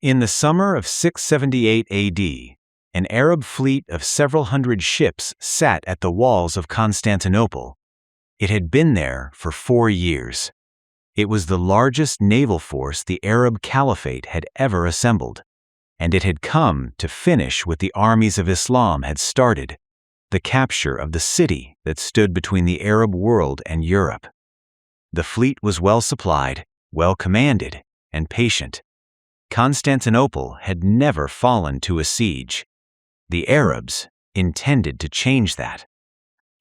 In the summer of 678 AD, an Arab fleet of several hundred ships sat at the walls of Constantinople. It had been there for 4 years. It was the largest naval force the Arab Caliphate had ever assembled, and it had come to finish what the armies of Islam had started, the capture of the city that stood between the Arab world and Europe. The fleet was well supplied, well commanded, and patient. Constantinople had never fallen to a siege. The Arabs intended to change that.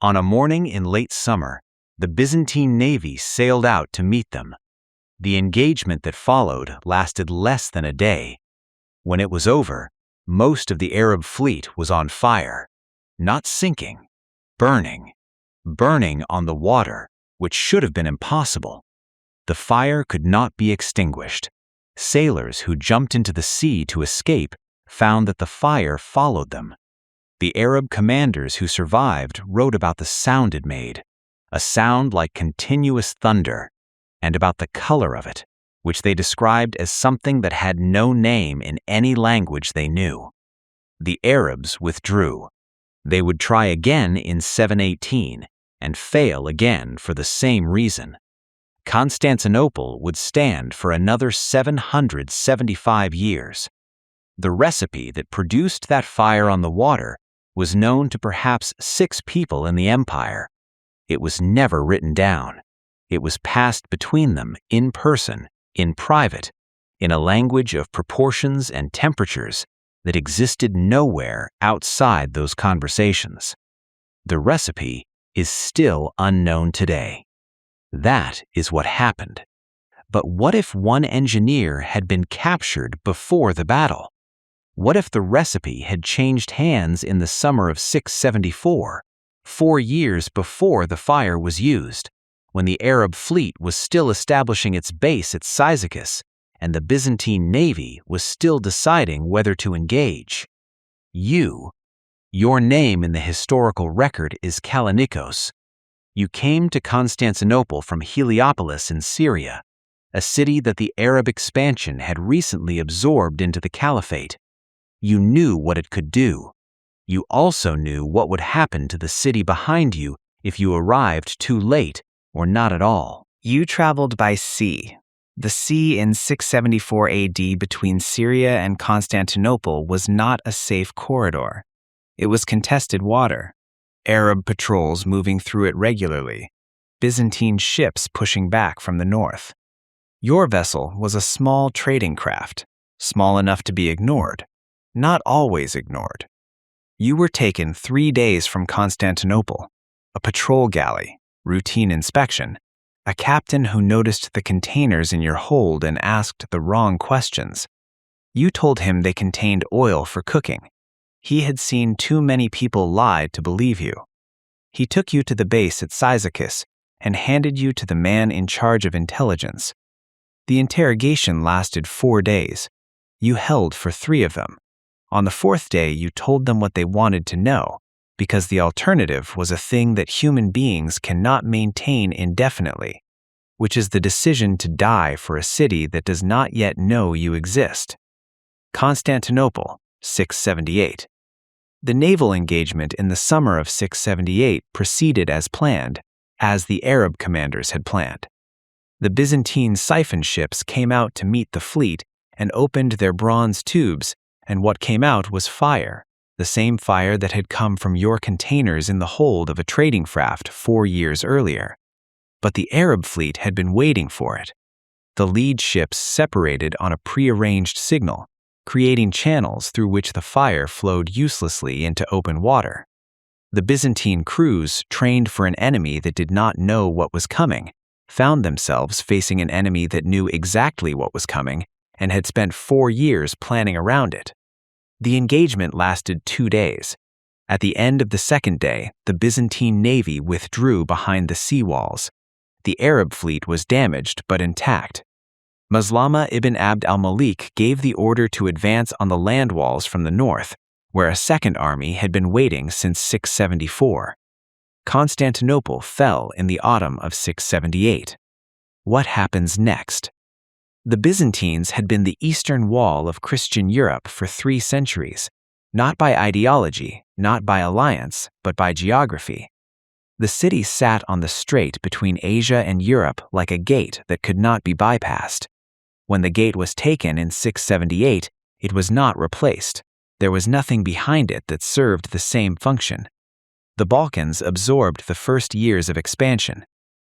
On a morning in late summer, the Byzantine navy sailed out to meet them. The engagement that followed lasted less than a day. When it was over, most of the Arab fleet was on fire, not sinking, burning on the water, which should have been impossible. The fire could not be extinguished. Sailors who jumped into the sea to escape found that the fire followed them. The Arab commanders who survived wrote about the sound it made, a sound like continuous thunder, and about the color of it, which they described as something that had no name in any language they knew. The Arabs withdrew. They would try again in 718 and fail again for the same reason. Constantinople would stand for another 775 years. The recipe that produced that fire on the water was known to perhaps 6 people in the empire. It was never written down. It was passed between them in person, in private, in a language of proportions and temperatures that existed nowhere outside those conversations. The recipe is still unknown today. That is what happened. But what if one engineer had been captured before the battle? What if the recipe had changed hands in the summer of 674, 4 years before the fire was used, when the Arab fleet was still establishing its base at Cyzicus and the Byzantine navy was still deciding whether to engage? Your name in the historical record is Kallinikos. You came to Constantinople from Heliopolis in Syria, a city that the Arab expansion had recently absorbed into the caliphate. You knew what it could do. You also knew what would happen to the city behind you if you arrived too late or not at all. You traveled by sea. The sea in 674 AD between Syria and Constantinople was not a safe corridor. It was contested water. Arab patrols moving through it regularly, Byzantine ships pushing back from the north. Your vessel was a small trading craft, small enough to be ignored, not always ignored. You were taken 3 days from Constantinople, a patrol galley, routine inspection, a captain who noticed the containers in your hold and asked the wrong questions. You told him they contained oil for cooking. He had seen too many people lie to believe you. He took you to the base at Cyzicus and handed you to the man in charge of intelligence. The interrogation lasted 4 days. You held for 3 of them. On the 4th day, you told them what they wanted to know, because the alternative was a thing that human beings cannot maintain indefinitely, which is the decision to die for a city that does not yet know you exist. Constantinople, 678. The naval engagement in the summer of 678 proceeded as planned, as the Arab commanders had planned. The Byzantine siphon ships came out to meet the fleet and opened their bronze tubes, and what came out was fire, the same fire that had come from your containers in the hold of a trading craft 4 years earlier. But the Arab fleet had been waiting for it. The lead ships separated on a prearranged signal, creating channels through which the fire flowed uselessly into open water. The Byzantine crews, trained for an enemy that did not know what was coming, found themselves facing an enemy that knew exactly what was coming and had spent 4 years planning around it. The engagement lasted 2 days. At the end of the 2nd day, the Byzantine navy withdrew behind the seawalls. The Arab fleet was damaged but intact. Maslama ibn Abd al-Malik gave the order to advance on the land walls from the north, where a second army had been waiting since 674. Constantinople fell in the autumn of 678. What happens next? The Byzantines had been the eastern wall of Christian Europe for 3 centuries, not by ideology, not by alliance, but by geography. The city sat on the strait between Asia and Europe like a gate that could not be bypassed. When the gate was taken in 678, it was not replaced. There was nothing behind it that served the same function. The Balkans absorbed the first years of expansion.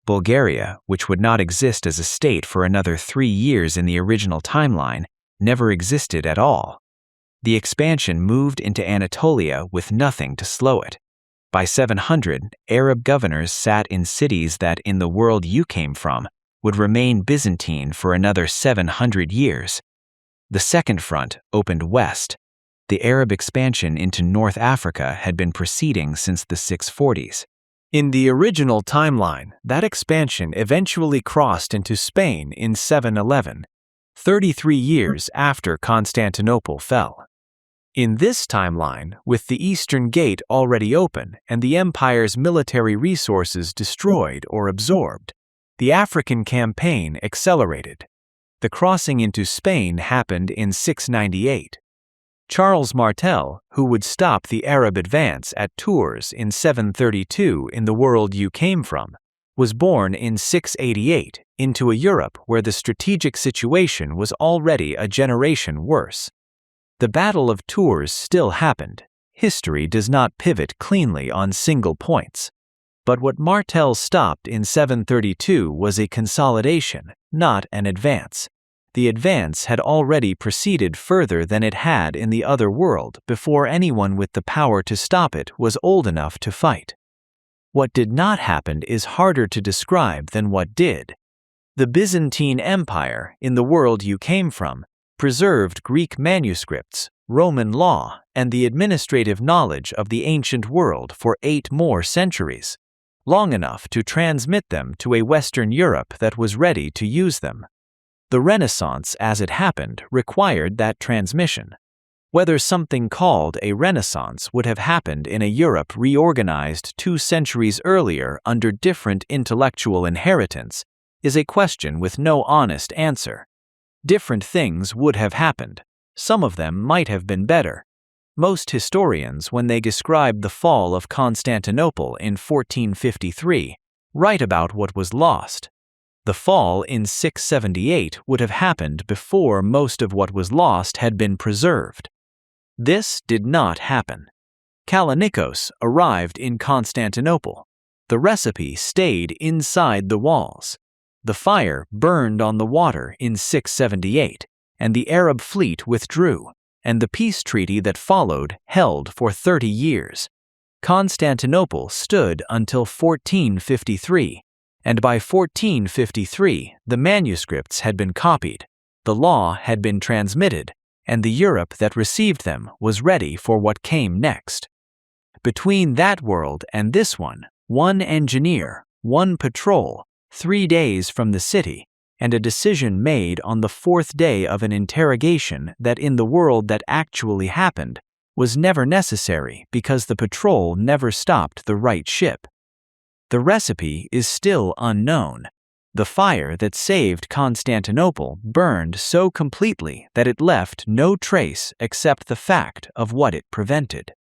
Bulgaria, which would not exist as a state for another 3 years in the original timeline, never existed at all. The expansion moved into Anatolia with nothing to slow it. By 700, Arab governors sat in cities that, in the world you came from, would remain Byzantine for another 700 years. The second front opened west. The Arab expansion into North Africa had been proceeding since the 640s. In the original timeline, that expansion eventually crossed into Spain in 711, 33 years after Constantinople fell. In this timeline, with the Eastern Gate already open and the empire's military resources destroyed or absorbed, the African campaign accelerated. The crossing into Spain happened in 698. Charles Martel, who would stop the Arab advance at Tours in 732 in the world you came from, was born in 688 into a Europe where the strategic situation was already a generation worse. The Battle of Tours still happened. History does not pivot cleanly on single points. But what Martel stopped in 732 was a consolidation, not an advance. The advance had already proceeded further than it had in the other world before anyone with the power to stop it was old enough to fight. What did not happen is harder to describe than what did. The Byzantine Empire, in the world you came from, preserved Greek manuscripts, Roman law, and the administrative knowledge of the ancient world for 8 more centuries, long enough to transmit them to a Western Europe that was ready to use them. The Renaissance, as it happened, required that transmission. Whether something called a Renaissance would have happened in a Europe reorganized 2 centuries earlier under different intellectual inheritance is a question with no honest answer. Different things would have happened. Some of them might have been better. Most historians, when they describe the fall of Constantinople in 1453, write about what was lost. The fall in 678 would have happened before most of what was lost had been preserved. This did not happen. Kallinikos arrived in Constantinople. The recipe stayed inside the walls. The fire burned on the water in 678, and the Arab fleet withdrew, and the peace treaty that followed held for 30 years. Constantinople stood until 1453, and by 1453 the manuscripts had been copied, the law had been transmitted, and the Europe that received them was ready for what came next. Between that world and this one engineer, 1 patrol, 3 days from the city, and a decision made on the 4th day of an interrogation that in the world that actually happened was never necessary because the patrol never stopped the right ship. The recipe is still unknown. The fire that saved Constantinople burned so completely that it left no trace except the fact of what it prevented.